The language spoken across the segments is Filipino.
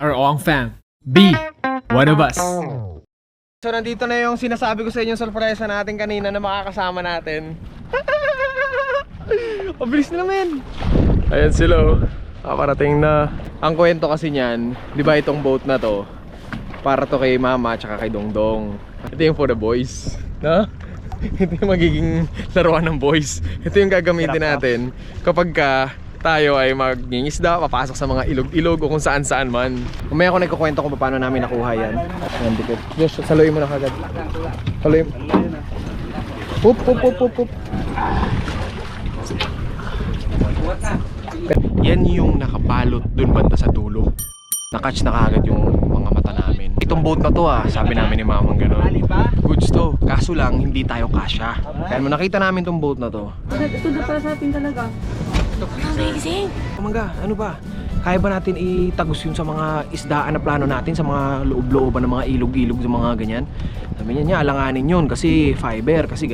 or Oang fam. Be one of us. So nandito na yung sinasabi ko sa inyo sorpresa natin kanina na makakasama natin. Mabilis na men. Ayan sila oh. Parating na. Ang kwento kasi niyan, di ba itong boat na to, para to kay mama tsaka kay Dongdong. Ito yung for the boys, no? Ito yung magiging laruan ng boys. Ito yung gagamitin natin kapag tayo ay mag-ngingisda, papasok sa mga ilog-ilog o kung saan-saan man. Mamaya ako nagkukwento kung paano namin nakuha yan. Ayan, dikit. Just saluhin mo na kagad. Saluhin mo. Hup, hup, hup, hup, hup. Yan yung nakabalot dun banda sa dulo. Nakatch na kagad yung mga mata namin. Itong boat na to sabi namin ni mamang gano'n. Goods to, kaso lang hindi tayo kasya. Kaya mo nakita namin tong boat na to. Ito na para sa atin talaga. Amazing! Kamangga, ano ba? Kaya ba natin itagos yun sa mga isdaan na plano natin, sa mga loob-looban ng mga ilog-ilog, sa mga ganyan? Sabi niya, alanganin yun kasi fiber, kasi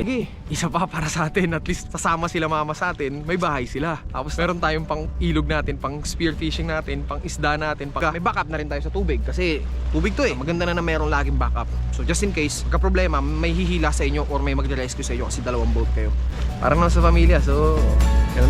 isa pa para sa atin, at least sasama sila mama sa atin, may bahay sila. Tapos meron tayong pang ilog natin, pang spearfishing natin, pang isda natin, may backup na rin tayo sa tubig kasi tubig to maganda na meron laging backup. So just in case, pagka problema, may hihila sa inyo or may magre-rescue sa inyo kasi dalawang boat kayo. Parang nasa pamilya, so ganun